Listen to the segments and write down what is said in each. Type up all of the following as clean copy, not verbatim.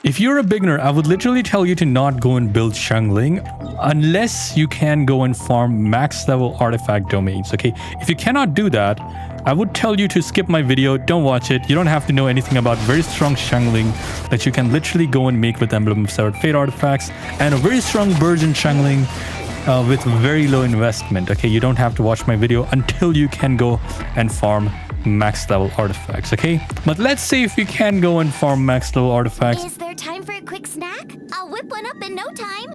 If you're a beginner, I would literally tell you to not go and build Xiangling unless you can go and farm max level artifact domains, okay? If you cannot do that, I would tell you to skip my video, don't watch it. You don't have to know anything about very strong Xiangling that you can literally go and make with Emblem of Severed Fate artifacts and a very strong Burgeon Xiangling with very low investment, okay? You don't have to watch my video until you can go and farm max level artifacts, okay? But let's say if you can go and farm max level artifacts. Is there time for a quick snack? I'll whip one up in no time.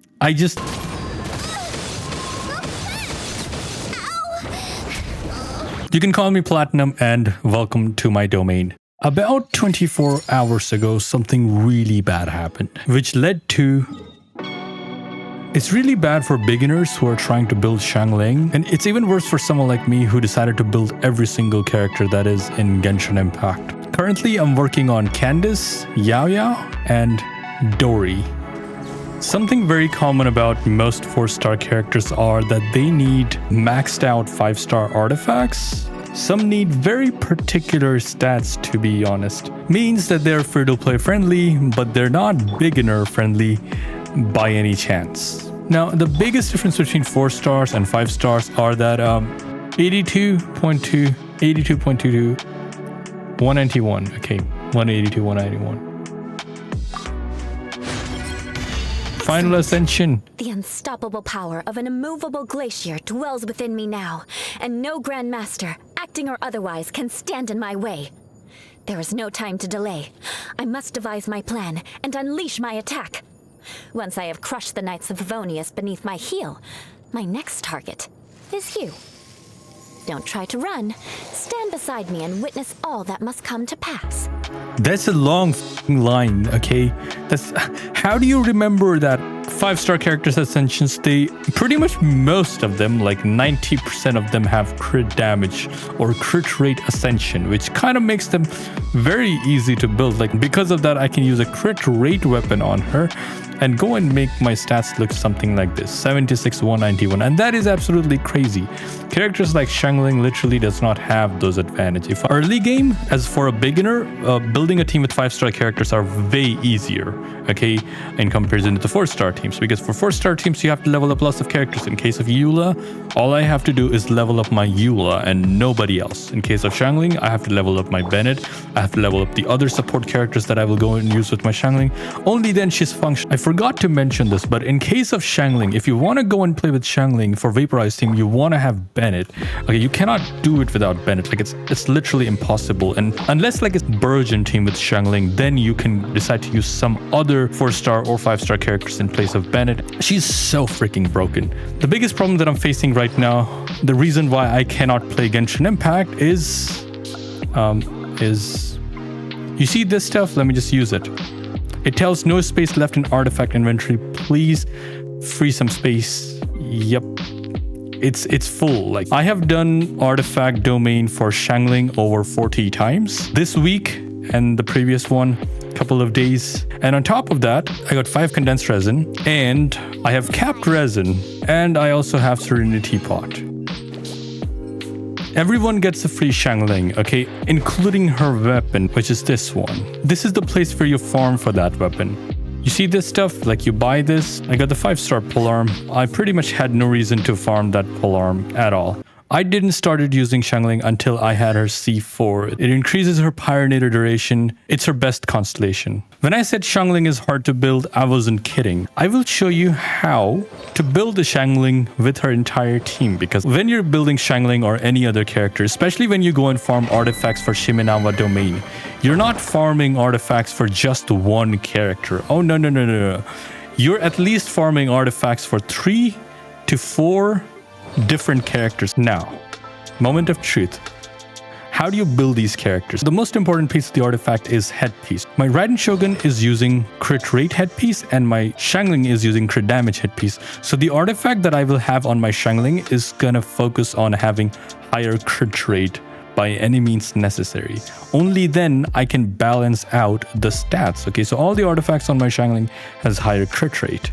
You can call me Platinum and welcome to my domain. About 24 hours ago, something really bad happened, which led to... It's really bad for beginners who are trying to build Xiangling, and it's even worse for someone like me who decided to build every single character that is in Genshin Impact. Currently, I'm working on Candace, Yao Yao, and Dory. Something very common about most 4-star characters are that they need maxed out 5-star artifacts. Some need very particular stats, to be honest. Means that they're free-to-play friendly, but they're not beginner friendly by any chance. Now, the biggest difference between 4 stars and 5 stars are that 82.2, 82.22, 191. Okay, 182, 191. Final Ascension. The unstoppable power of an immovable glacier dwells within me now, and no Grand Master, acting or otherwise, can stand in my way. There is no time to delay. I must devise my plan and unleash my attack. Once I have crushed the Knights of Favonius beneath my heel, my next target is you. Don't try to run. Stand beside me and witness all that must come to pass. That's a long line, okay? How do you remember that 5-star characters ascensions? They pretty much most of them, like 90% of them, have crit damage or crit rate ascension, which kind of makes them very easy to build. Like, because of that, I can use a crit rate weapon on her and go and make my stats look something like this: 76, 191, and that is absolutely crazy. Characters like Xiangling literally does not have those advantages. If early game, as for a beginner, building a team with 5-star characters are way easier, okay, in comparison to the 4-star teams, because for 4-star teams you have to level up lots of characters. In case of Eula, all I have to do is level up my Eula and nobody else. In case of Xiangling, I have to level up my Bennett, I have to level up the other support characters that I will go and use with my Xiangling. Only then she's functional. I forgot to mention this, but in case of Xiangling, if you want to go and play with Xiangling for Vaporize team, you want to have Bennett. Okay, you cannot do it without Bennett. Like, it's literally impossible. And unless like it's Burgeon team with Xiangling, then you can decide to use some other 4-star or 5-star characters in place of Bennett. She's so freaking broken. The biggest problem that I'm facing right now, the reason why I cannot play Genshin Impact is you see this stuff? Let me just use it. It tells no space left in artifact inventory. Please free some space. Yep. It's full. Like, I have done artifact domain for Xiangling over 40 times this week and the previous one couple of days. And on top of that, I got 5 condensed resin and I have capped resin and I also have Serenity Pot. Everyone gets a free Xiangling, okay, including her weapon, which is this one. This is the place where you farm for that weapon. You see this stuff? Like, you buy this. I got the 5-star polearm. I pretty much had no reason to farm that polearm at all. I didn't started using Xiangling until I had her C4. It increases her Pyrinator duration. It's her best constellation. When I said Xiangling is hard to build, I wasn't kidding. I will show you how to build a Xiangling with her entire team, because when you're building Xiangling or any other character, especially when you go and farm artifacts for Shimenawa domain, you're not farming artifacts for just one character. Oh, no. You're at least farming artifacts for 3 to 4 different characters. Now, moment of truth. How do you build these characters? The most important piece of the artifact is headpiece. My Raiden Shogun is using crit rate headpiece and my Xiangling is using crit damage headpiece. So the artifact that I will have on my Xiangling is gonna focus on having higher crit rate by any means necessary. Only then I can balance out the stats. Okay, so all the artifacts on my Xiangling has higher crit rate.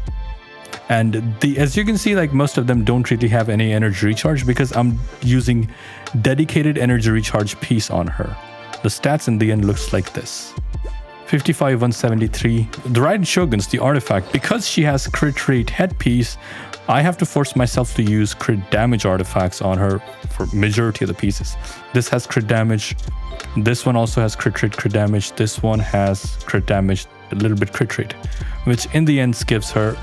And as you can see, like, most of them don't really have any energy recharge because I'm using dedicated energy recharge piece on her. The stats in the end looks like this. 55, 173. The Raiden Shogun's the artifact. Because she has crit rate headpiece, I have to force myself to use crit damage artifacts on her for majority of the pieces. This has crit damage. This one also has crit rate, crit damage. This one has crit damage, a little bit crit rate, which in the end gives her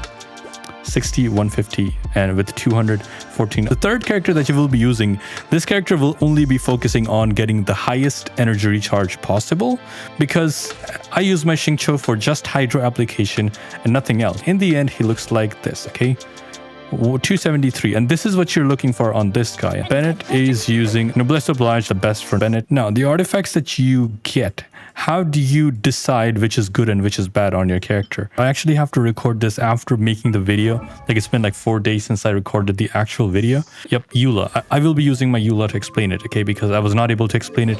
60, 150, and with 214. The third character that you will be using, this character will only be focusing on getting the highest energy recharge possible, because I use my Xingqiu for just hydro application and nothing else. In the end, he looks like this, okay? 273, and this is what you're looking for on this guy. Bennett is using Noblesse Oblige, the best for Bennett. Now, the artifacts that you get, how do you decide which is good and which is bad on your character? I actually have to record this after making the video. Like, it's been like 4 days since I recorded the actual video. Yep, Eula. I will be using my Eula to explain it, okay? Because I was not able to explain it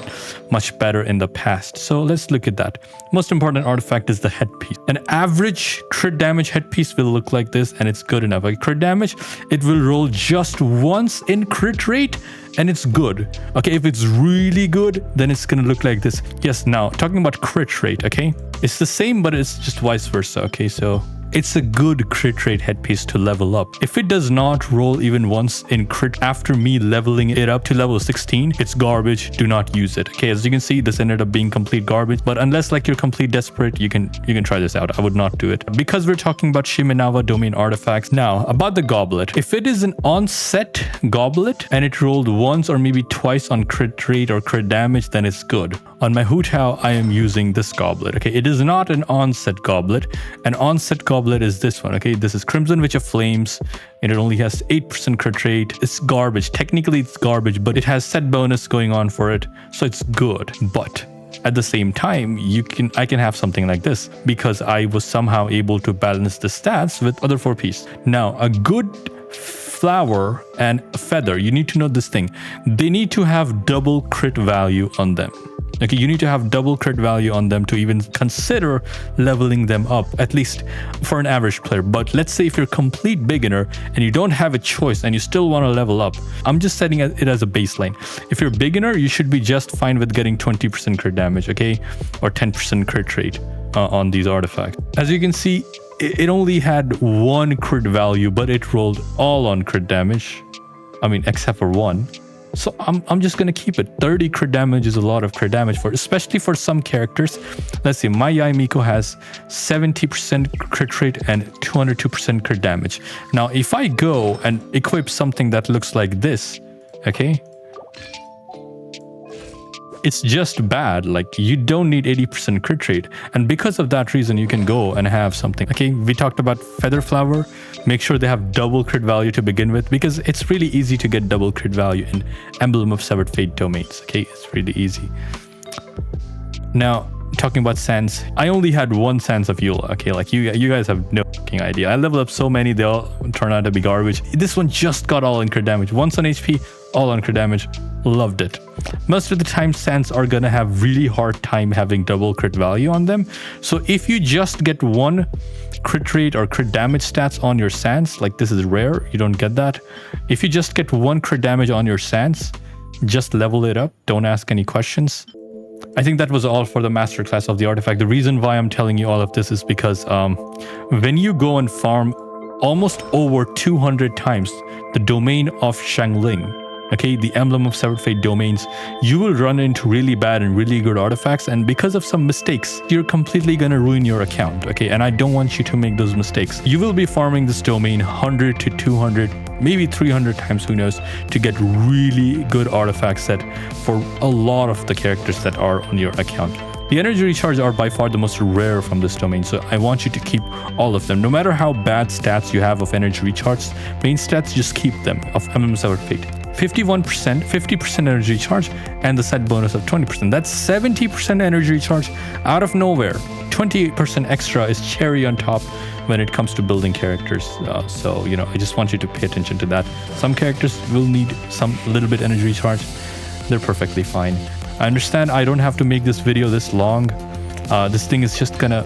much better in the past. So let's look at that. Most important artifact is the headpiece. An average crit damage headpiece will look like this, and it's good enough. Like crit damage, it will roll just once in crit rate, and it's good. Okay, if it's really good, then it's gonna look like this. Yes, now talking about crit rate, okay, it's the same, but it's just vice versa. Okay, so it's a good crit rate headpiece to level up. If it does not roll even once in crit after me leveling it up to level 16, it's garbage. Do not use it. Okay, as you can see, this ended up being complete garbage, but unless like you're complete desperate, you can try this out. I would not do it because we're talking about Shimenawa domain artifacts. Now about the goblet, if it is an onset goblet and it rolled once or maybe twice on crit rate or crit damage, then it's good. On my Hu Tao, I am using this goblet. Okay, it is not an onset goblet. An onset goblet is this one. Okay, this is Crimson Witch of Flames, and it only has 8% crit rate. It's garbage. Technically, it's garbage, but it has set bonus going on for it, so it's good. But at the same time, I can have something like this because I was somehow able to balance the stats with other 4 pieces. Now, a good flower and a feather, you need to know this thing. They need to have double crit value on them. Okay, you need to have double crit value on them to even consider leveling them up, at least for an average player. But let's say if you're a complete beginner and you don't have a choice and you still want to level up, I'm just setting it as a baseline. If you're a beginner, you should be just fine with getting 20% crit damage, okay? Or 10% crit rate on these artifacts. As you can see, it only had 1 crit value, but it rolled all on crit damage. I mean, except for 1. So I'm just gonna keep it. 30 crit damage is a lot of crit damage especially for some characters. Let's see, my Yai Miko has 70% crit rate and 202% crit damage. Now, if I go and equip something that looks like this, okay, it's just bad. Like, you don't need 80% crit rate, and because of that reason you can go and have something. Okay, we talked about feather flower. Make sure they have double crit value to begin with, because it's really easy to get double crit value in Emblem of Severed Fate domains. Okay, it's really easy. Now, talking about sans, I only had 1 sans of Eula. Okay, like you guys have no fucking idea. I leveled up so many, they all turn out to be garbage. This one just got all in crit damage. Once on HP, all on crit damage. Loved it. Most of the time, sans are gonna have really hard time having double crit value on them. So if you just get 1 crit rate or crit damage stats on your sans, like this is rare, you don't get that. If you just get 1 crit damage on your sans, just level it up. Don't ask any questions. I think that was all for the masterclass of the artifact. The reason why I'm telling you all of this is because when you go and farm almost over 200 times the domain of Xiangling, okay, the Emblem of Severed Fate domains, you will run into really bad and really good artifacts, and because of some mistakes, you're completely gonna ruin your account, okay? And I don't want you to make those mistakes. You will be farming this domain 100 to 200, maybe 300 times, who knows, to get really good artifact set for a lot of the characters that are on your account. The energy recharge are by far the most rare from this domain, so I want you to keep all of them. No matter how bad stats you have of energy recharge, main stats, just keep them of Emblem of Severed Fate. 51%, 50% energy recharge, and the set bonus of 20%. That's 70% energy recharge out of nowhere. 28% extra is cherry on top when it comes to building characters. So, you know, I just want you to pay attention to that. Some characters will need some little bit energy recharge. They're perfectly fine. I understand I don't have to make this video this long. This thing is just gonna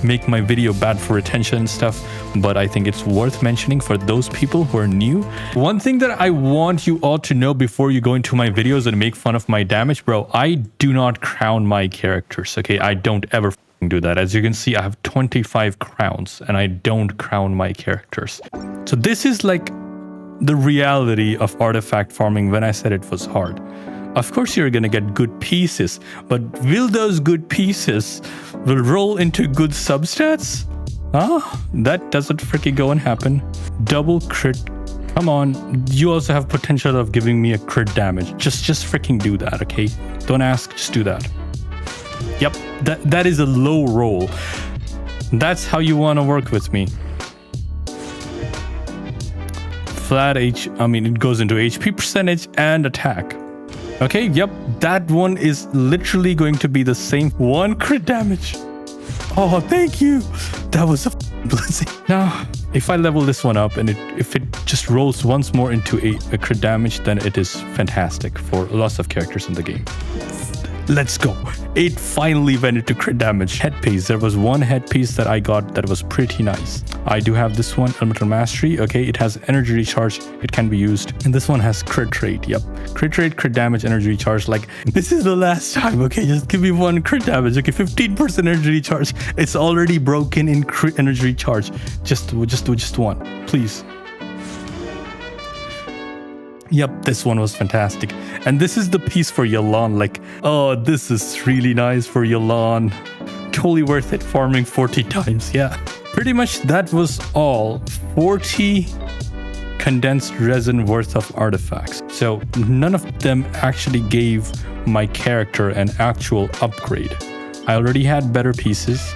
make my video bad for retention and stuff, but I think it's worth mentioning for those people who are new. One thing that I want you all to know before you go into my videos and make fun of my damage, bro, I do not crown my characters, okay? I don't ever do that. As you can see, I have 25 crowns and I don't crown my characters. So this is like the reality of artifact farming when I said it was hard. Of course, you're going to get good pieces, but will those good pieces will roll into good substats? Huh? That doesn't freaking go and happen. Double crit. Come on. You also have potential of giving me a crit damage. Just freaking do that, okay? Don't ask, just do that. Yep, that is a low roll. That's how you want to work with me. Flat it goes into HP percentage and attack. Okay, yep, that one is literally going to be the same. 1 crit damage. Oh, thank you. That was a blessing. Now, if I level this one up and if it just rolls once more into a crit damage, then it is fantastic for lots of characters in the game. Let's go. It finally went into crit damage. Headpiece. There was one headpiece that I got that was pretty nice. I do have this one, Elemental Mastery. Okay, it has energy recharge. It can be used. And this one has crit rate. Yep. Crit rate, crit damage, energy recharge. Like, this is the last time. Okay, just give me 1 crit damage. Okay, 15% energy recharge. It's already broken in crit energy recharge. Just one, please. Yep, this one was fantastic. And this is the piece for Yelan. Like, oh, this is really nice for Yelan. Totally worth it, farming 40 times. Yeah, pretty much that was all 40 condensed resin worth of artifacts. So none of them actually gave my character an actual upgrade. I already had better pieces.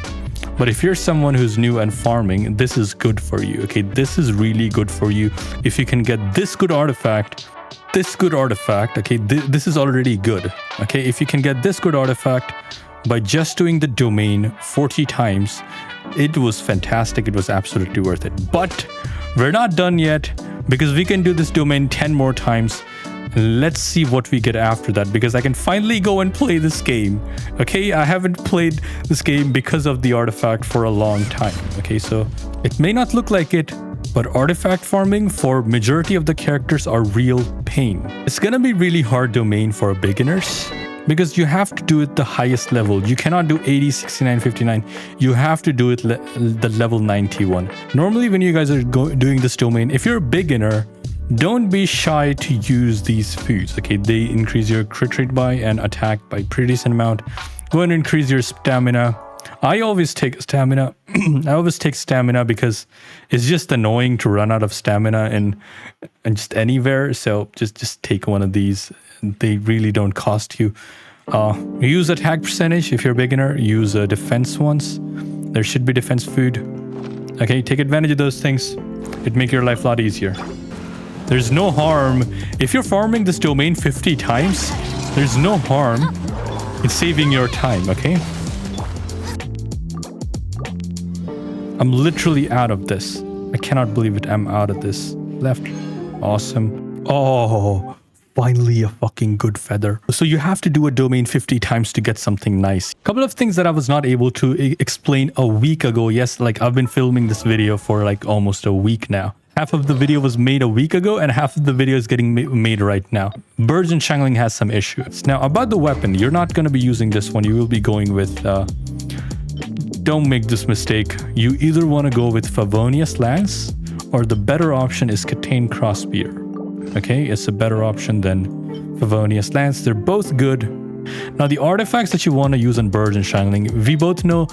But if you're someone who's new and farming, this is good for you, okay? This is really good for you. If you can get this good artifact, okay? This is already good, okay? If you can get this good artifact by just doing the domain 40 times, it was fantastic. It was absolutely worth it. But we're not done yet because we can do this domain 10 more times. Let's see what we get after that, because I can finally go and play this game. Okay, I haven't played this game because of the artifact for a long time. Okay, so it may not look like it, but artifact farming for majority of the characters are real pain. It's gonna be really hard domain for beginners because you have to do it the highest level. You cannot do 80, 69, 59. You have to do it the level 91. Normally when you guys are doing this domain, if you're a beginner, don't be shy to use these foods, okay? They increase your crit rate by and attack by pretty decent amount. Go and increase your stamina. I always take stamina. I always take stamina because it's just annoying to run out of stamina and just anywhere. So just take one of these. They really don't cost you. Use attack percentage if you're a beginner. Use defense ones. There should be defense food. Okay, take advantage of those things. It make your life a lot easier. There's no harm. If you're farming this domain 50 times, there's no harm in saving your time, okay? I'm literally out of this. I cannot believe it. I'm out of this. Left. Awesome. Oh, finally a fucking good feather. So you have to do a domain 50 times to get something nice. A couple of things that I was not able to explain a week ago. Yes, like I've been filming this video for like almost a week now. Half of the video was made a week ago and half of the video is getting made right now. Burgeon Xiangling has some issues. Now about the weapon, you're not going to be using this one. You will be going with... don't make this mistake. You either want to go with Favonius Lance or the better option is Catane Crossbeer. Okay, it's a better option than Favonius Lance. They're both good. Now the artifacts that you want to use on Burgeon Xiangling, we both know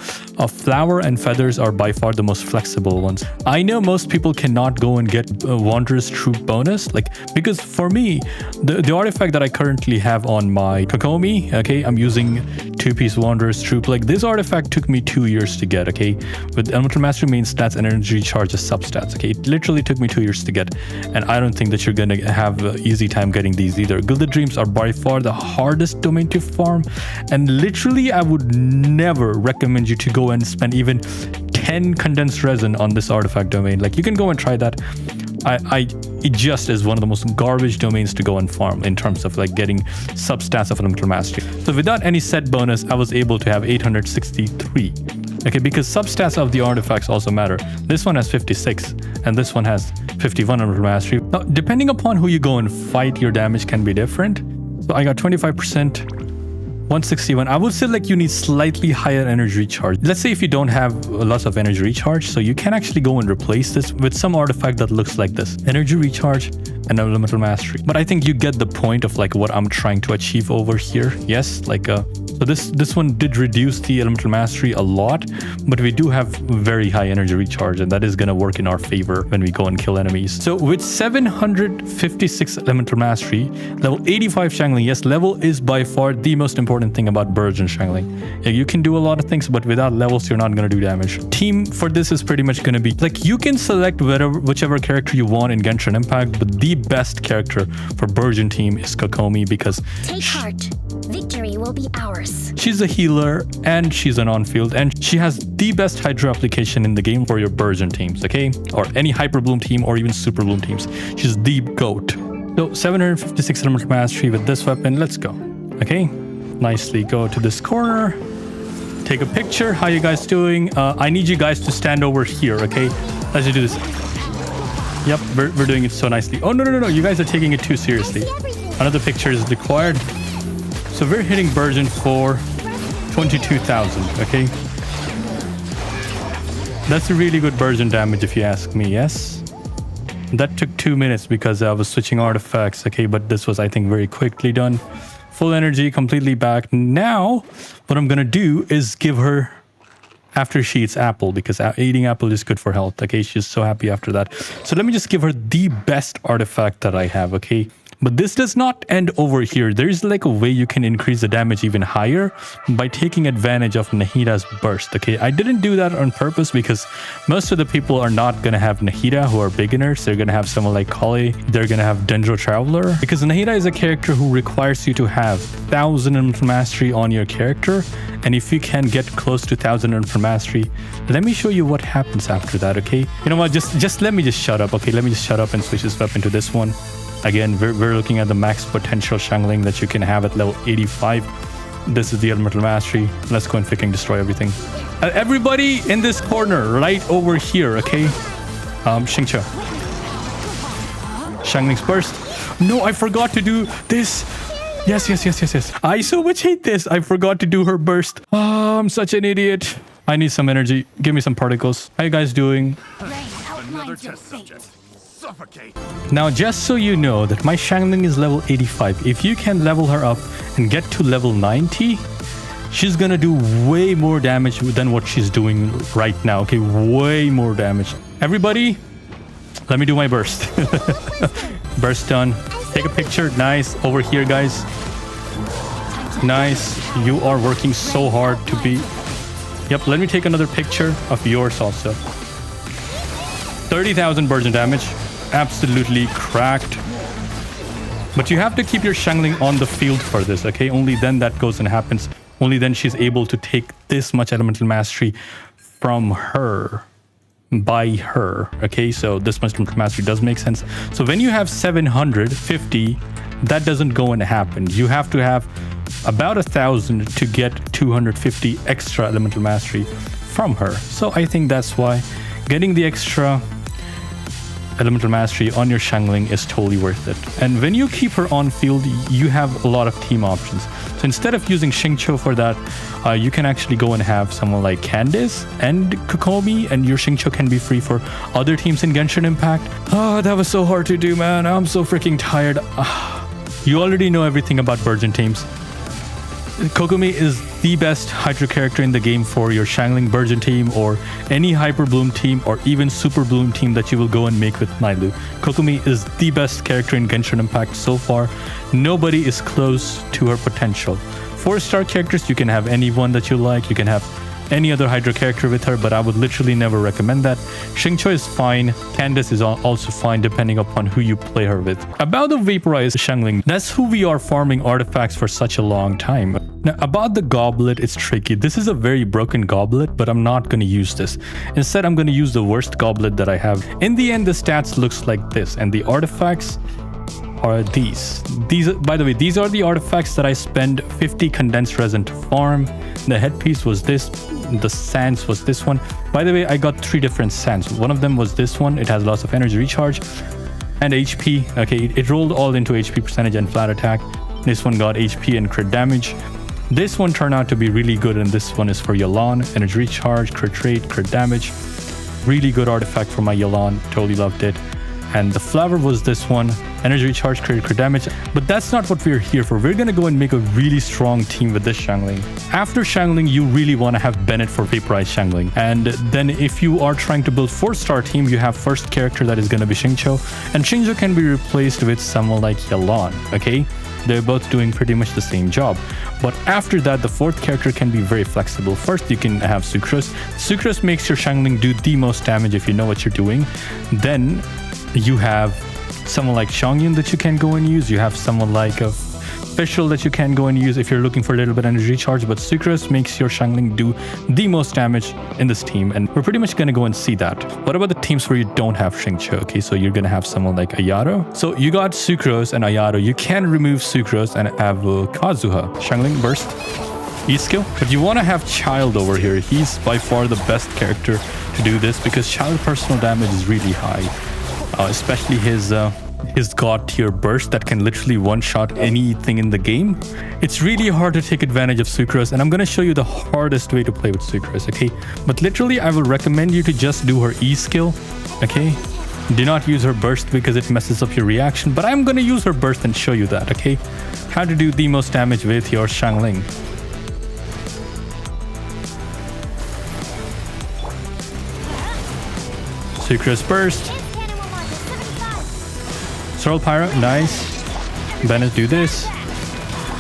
flower and feathers are by far the most flexible ones. I know most people cannot go and get Wanderer's Troop bonus, like, because for me, the artifact that I currently have on my Kokomi, okay, I'm using 2-piece Wanderer's Troop. Like this artifact took me 2 years to get, okay? With Elemental Mastery main stats and energy charges substats, okay? It literally took me 2 years to get, and I don't think that you're gonna have an easy time getting these either. Gilded Dreams are by far the hardest domain to farm, and literally I would never recommend you to go and spend even 10 condensed resin on this artifact domain. Like you can go and try that. It just is one of the most garbage domains to go and farm in terms of like getting substats of Elemental Mastery. So without any set bonus, I was able to have 863. Okay, because substats of the artifacts also matter. This one has 56 and this one has 51 elemental mastery. Now, depending upon who you go and fight, your damage can be different. So I got 25%. 161. I would say like you need slightly higher energy recharge. Let's say if you don't have lots of energy recharge, so you can actually go and replace this with some artifact that looks like this. Energy recharge and elemental mastery. But I think you get the point of like what I'm trying to achieve over here. Yes, like so this one did reduce the elemental mastery a lot, but we do have very high energy recharge, and that is going to work in our favor when we go and kill enemies. So with 756 elemental mastery, level 85 Xiangling, yes, level is by far the most important thing about Burgeon Xiangling. Yeah, you can do a lot of things, but without levels, you're not going to do damage. Team for this is pretty much going to be like you can select whichever character you want in Genshin Impact, but the best character for Burgeon team is Kokomi because take heart. Victory will be ours. She's a healer and she's an on-field, and she has the best Hydro application in the game for your Burgeon teams, okay? Or any Hyper Bloom team or even Super Bloom teams. She's the GOAT. So 756 elemental mastery with this weapon. Let's go. Okay, nicely go to this corner. Take a picture. How you guys doing? I need you guys to stand over here, okay? Let's just do this. Yep, we're doing it so nicely. Oh, no. You guys are taking it too seriously. Another picture is required. So we're hitting Burgeon for 22,000, okay? That's a really good Burgeon damage if you ask me, yes? That took 2 minutes because I was switching artifacts, okay? But this was, I think, very quickly done. Full energy, completely back. Now, what I'm gonna do is give her after she eats apple, because eating apple is good for health, okay? She's so happy after that. So let me just give her the best artifact that I have, okay? But this does not end over here. There's like a way you can increase the damage even higher by taking advantage of Nahida's burst, okay? I didn't do that on purpose because most of the people are not going to have Nahida who are beginners. They're going to have someone like Kali. They're going to have Dendro Traveler. Because Nahida is a character who requires you to have 1000 elemental mastery on your character. And if you can get close to 1000 elemental mastery, let me show you what happens after that, okay? You know what? Just let me just shut up, okay? Let me just shut up and switch this weapon to this one. Again, we're looking at the max potential Xiangling that you can have at level 85. This is the elemental mastery. Let's go and freaking destroy everything. Everybody in this corner, right over here, okay? Xingqiu. Xiangling's burst. No, I forgot to do this. Yes. I so much hate this. I forgot to do her burst. Oh, I'm such an idiot. I need some energy. Give me some particles. How you guys doing? Another test subject. Suffocate. Now, just so you know that my Xiangling is level 85. If you can level her up and get to level 90, she's gonna do way more damage than what she's doing right now. Okay, way more damage. Everybody, let me do my burst. Burst done. Take a picture. Nice. Over here, guys. Nice. You are working so hard to be... Yep, let me take another picture of yours also. 30,000 Burgeon damage. Absolutely cracked. But you have to keep your Xiangling on the field for this, okay? Only then that goes and happens. Only then she's able to take this much elemental mastery from her. By her, okay? So this much elemental mastery does make sense. So when you have 750, that doesn't go and happen. You have to have about 1,000 to get 250 extra elemental mastery from her. So I think that's why getting the extra elemental mastery on your Xiangling is totally worth it. And when you keep her on field, you have a lot of team options. So instead of using Xingqiu for that, you can actually go and have someone like Candice and Kokomi, and your Xingqiu can be free for other teams in Genshin Impact. Oh, that was so hard to do, man. I'm so freaking tired. You already know everything about Burgeon teams. Kokomi is the best Hydro character in the game for your Xiangling Burgeon team or any Hyper Bloom team or even Super Bloom team that you will go and make with Nailu. Kokomi is the best character in Genshin Impact so far. Nobody is close to her potential. 4-star characters, you can have anyone that you like. You can have any other Hydro character with her, but I would literally never recommend that. Xingqiu is fine. Candice is also fine depending upon who you play her with. About the Vaporize Xiangling, that's who we are farming artifacts for such a long time. Now, about the goblet, it's tricky. This is a very broken goblet, but I'm not going to use this. Instead, I'm going to use the worst goblet that I have. In the end, the stats looks like this, and the artifacts are these. By the way, these are the artifacts that I spend 50 condensed resin to farm. The headpiece was this the sands was this one. By the way, I got 3 different sands. One of them was this one. It has lots of energy recharge and HP. Okay, it rolled all into HP percentage and flat attack. This one got HP and crit damage. This one turned out to be really good, and this one is for Yelan. Energy recharge, crit rate, crit damage. Really good artifact for my Yelan. Totally loved it. And the flower was this one. Energy recharge, crit damage. But that's not what we're here for. We're going to go and make a really strong team with this Xiangling. After Xiangling, you really want to have Bennett for Vaporize Xiangling. And then if you are trying to build 4-star team, you have first character that is going to be Xingqiu. And Xingqiu can be replaced with someone like Yelan. Okay? They're both doing pretty much the same job. But after that, the 4th character can be very flexible. First, you can have Sucrose. Sucrose makes your Xiangling do the most damage if you know what you're doing. Then you have someone like Xiangyun that you can go and use. You have someone like a Fischl that you can go and use if you're looking for a little bit of energy recharge. But Sucrose makes your Xiangling do the most damage in this team. And we're pretty much going to go and see that. What about the teams where you don't have Xingqiu? Okay, so you're going to have someone like Ayato. So you got Sucrose and Ayato. You can remove Sucrose and have Kazuha. Xiangling Burst. E-skill. But you want to have Child over here. He's by far the best character to do this because Child personal damage is really high. Especially his God tier burst that can literally one-shot anything in the game. It's really hard to take advantage of Sucrose, and I'm going to show you the hardest way to play with Sucrose, okay? But literally, I will recommend you to just do her E-skill, okay? Do not use her burst because it messes up your reaction, but I'm going to use her burst and show you that, okay? How to do the most damage with your Xiangling. Sucrose burst. Sorrel Pyro, nice. Bennett, do this.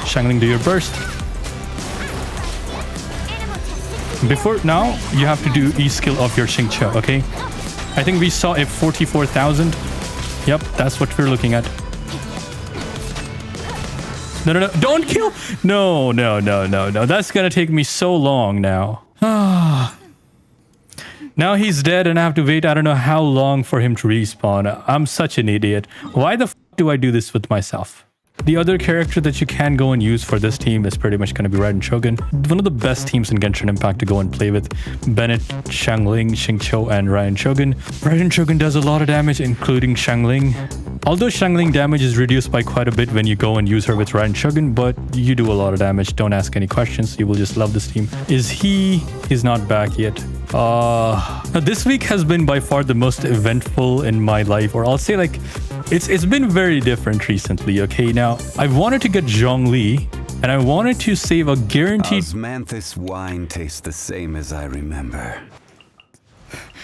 Xiangling, do your burst. Before now, you have to do E-skill of your Xingqiu, okay? I think we saw a 44,000. Yep, that's what we're looking at. No, no, no, don't kill! No, no, no, no, no. That's gonna take me so long now. Now he's dead and I have to wait I don't know how long for him to respawn. I'm such an idiot. Why the f do I do this with myself? The other character that you can go and use for this team is pretty much going to be Raiden Shogun. One of the best teams in Genshin Impact to go and play with. Bennett, Xiangling, Xingqiu, and Raiden Shogun. Raiden Shogun does a lot of damage, including Xiangling. Although Xiangling damage is reduced by quite a bit when you go and use her with Raiden Shogun, but you do a lot of damage. Don't ask any questions. You will just love this team. He's not back yet. Now this week has been by far the most eventful in my life, or I'll say like it's been very different recently. Okay, now I wanted to get Zhongli and I wanted to save a guaranteed Osmanthus wine tastes the same as I remember.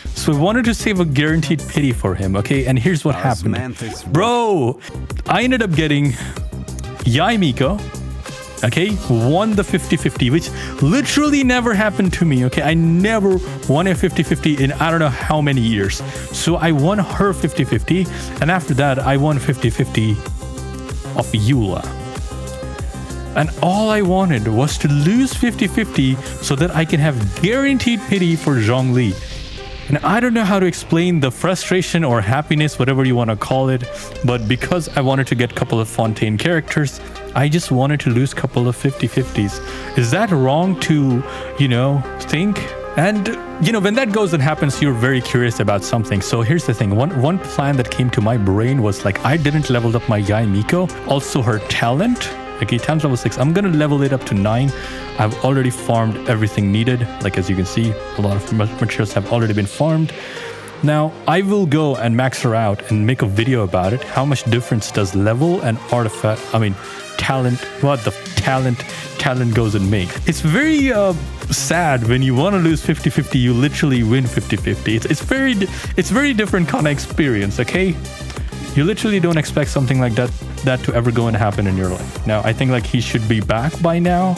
So I wanted to save a guaranteed pity for him, okay? And here's what happened. Bro, I ended up getting Yai Miko. Okay, won the 50-50, which literally never happened to me, okay? I never won a 50-50 in I don't know how many years. So I won her 50-50, and after that, I won 50-50 of Eula. And all I wanted was to lose 50-50 so that I can have guaranteed pity for Zhongli. And I don't know how to explain the frustration or happiness, whatever you want to call it, but because I wanted to get a couple of Fontaine characters, I just wanted to lose a couple of 50-50s. Is that wrong to, think? And, when that goes and happens, you're very curious about something. So here's the thing. One plan that came to my brain was like, I didn't level up my Yai Miko. Also her talent. Okay, talent level 6. I'm going to level it up to 9. I've already farmed everything needed. Like, as you can see, a lot of materials have already been farmed. Now, I will go and max her out and make a video about it. How much difference does level and talent, what the talent goes and make. It's very sad when you want to lose 50-50, you literally win 50-50. It's very different kind of experience, okay? You literally don't expect something like that to ever go and happen in your life. Now, I think like he should be back by now.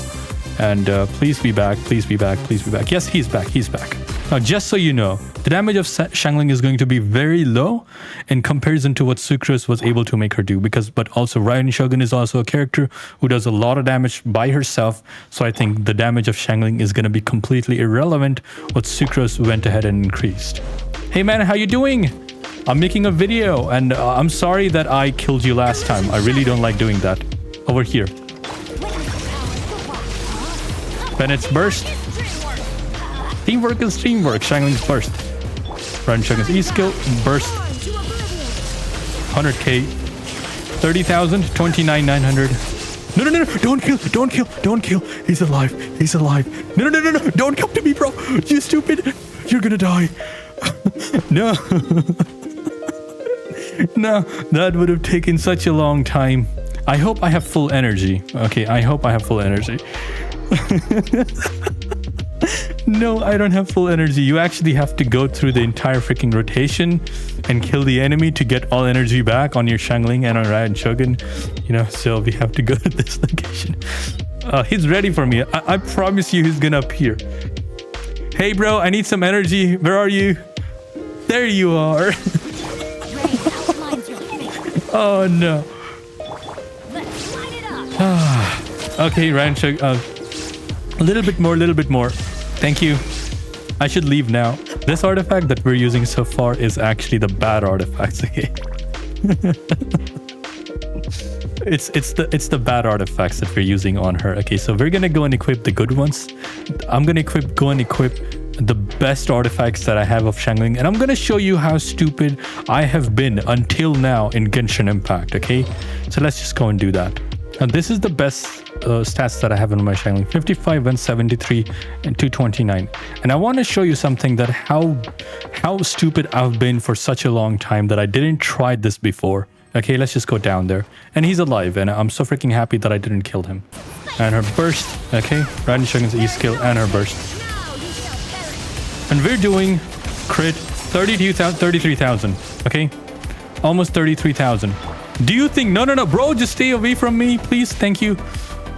And please be back, please be back, please be back. Yes, he's back, he's back. Now, just so you know, the damage of Xiangling is going to be very low in comparison to what Sucrose was able to make her do. But also Raiden Shogun is also a character who does a lot of damage by herself. So I think the damage of Xiangling is going to be completely irrelevant. What Sucrose went ahead and increased. Hey man, how you doing? I'm making a video and I'm sorry that I killed you last time. I really don't like doing that. Over here. Bennett's burst. Teamwork is teamwork. Xiangling's burst. Run Xiangling's E skill. Burst. 100k. 30,000. 29,900. No, no, no, no. Don't kill. Don't kill. Don't kill. He's alive. He's alive. No, no, no, no, no. Don't come to me, bro. You stupid. You're gonna die. No. No, that would have taken such a long time. I hope I have full energy. Okay, I hope I have full energy. No, I don't have full energy. You actually have to go through the entire freaking rotation and kill the enemy to get all energy back on your Xiangling and on Ryan Shogun. You know, so we have to go to this location. He's ready for me. I promise you he's gonna appear. Hey bro, I need some energy. Where are you? There you are. Oh no. Okay, Ryan Shogun. A little bit more. Thank you. I should leave now. This artifact that we're using so far is actually the bad artifacts. Okay. It's the bad artifacts that we're using on her. Okay, so we're gonna go and equip the good ones. I'm gonna go and equip the best artifacts that I have of Xiangling, and I'm gonna show you how stupid I have been until now in Genshin Impact. Okay, so let's just go and do that. And this is the best stats that I have in my Xiangling: 55, 173, and 229. And I want to show you something, that how stupid I've been for such a long time that I didn't try this before. Okay, let's just go down there. And he's alive, and I'm so freaking happy that I didn't kill him. And her burst, okay, Ryan Shogun's E skill and her burst. And we're doing crit 33,000, okay? Almost 33,000. Do you think... No, bro, just stay away from me, please. Thank you.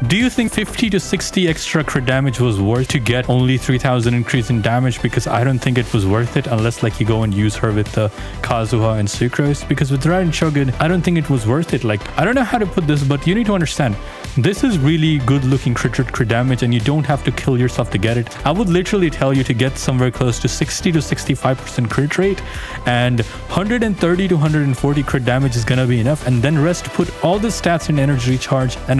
Do you think 50 to 60 extra crit damage was worth to get only 3,000 increase in damage? Because I don't think it was worth it unless like you go and use her with the Kazuha and Sucrose. Because with Ryan Shogun, I don't think it was worth it. Like, I don't know how to put this, but you need to understand. This is really good looking crit damage, and you don't have to kill yourself to get it. I would literally tell you to get somewhere close to 60 to 65% crit rate, and 130 to 140 crit damage is gonna be enough. And then rest, put all the stats in energy recharge and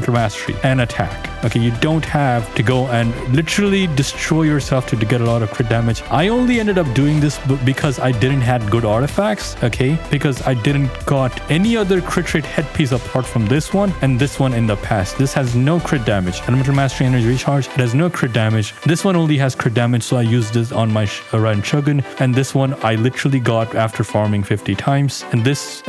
mastery and attack. Okay, you don't have to go and literally destroy yourself to get a lot of crit damage. I only ended up doing this because I didn't have good artifacts. Okay, because I didn't got any other crit rate headpiece apart from this one and this one in the past. This has no crit damage. Elemental Mastery Energy Recharge, it has no crit damage. This one only has crit damage, so I used this on my Ryan Shogun, and this one I literally got after farming 50 times, and this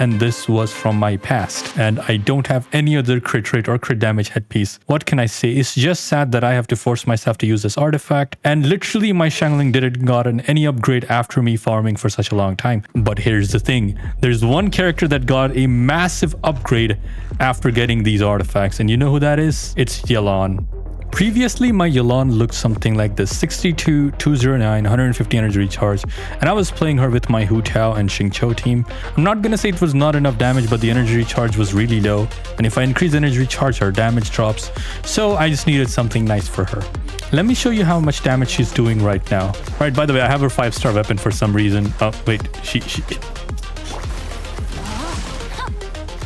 was from my past, and I don't have any other crit rate or crit damage headpiece. What can I say? It's just sad that I have to force myself to use this artifact, and literally my Xiangling didn't gotten any upgrade after me farming for such a long time. But here's the thing, there's one character that got a massive upgrade after getting these artifacts, and you know who that is? It's Yelan. Previously, my Yelan looked something like this: 62, 209, 150 energy recharge, and I was playing her with my Hu Tao and Xingqiu team. I'm not gonna say it was not enough damage, but the energy recharge was really low, and if I increase energy recharge, her damage drops, so I just needed something nice for her. Let me show you how much damage she's doing right now. Right, by the way, I have her 5-star weapon for some reason. Oh, wait, she...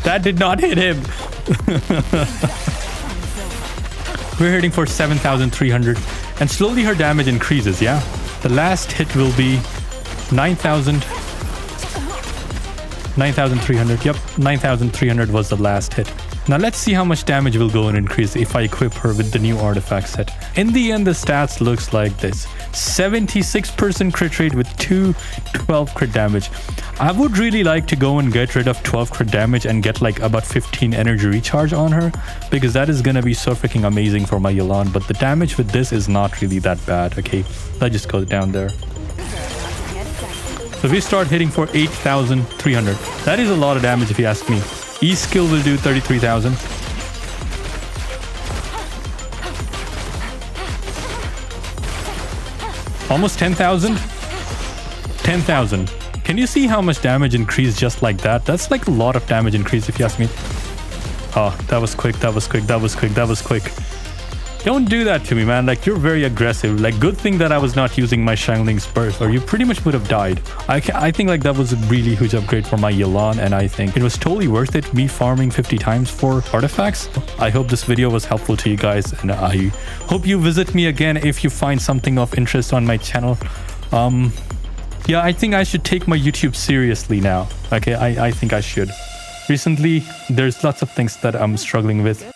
That did not hit him. We're hitting for 7,300, and slowly her damage increases. Yeah, the last hit will be 9,300. Yep, 9,300 was the last hit. Now let's see how much damage will go and increase if I equip her with the new artifact set. In the end, the stats looks like this: 76% crit rate with 212 crit damage. I would really like to go and get rid of 12 crit damage and get like about 15 energy recharge on her, because that is gonna be so freaking amazing for my Yelan. But the damage with this is not really that bad. Okay, let's just go down there. So we start hitting for 8,300. That is a lot of damage if you ask me. E skill will do 33,000. Almost 10,000. 10,000. Can you see how much damage increased just like that? That's like a lot of damage increase if you ask me. Oh, that was quick. That was quick. That was quick. That was quick. Don't do that to me, man. Like, you're very aggressive. Like, good thing that I was not using my Xiangling Spurs, or you pretty much would have died. I think like that was a really huge upgrade for my Yelan, and I think it was totally worth it, me farming 50 times for artifacts. I hope this video was helpful to you guys, and I hope you visit me again if you find something of interest on my channel. Yeah, I think I should take my YouTube seriously now. Okay, I think I should. Recently, there's lots of things that I'm struggling with.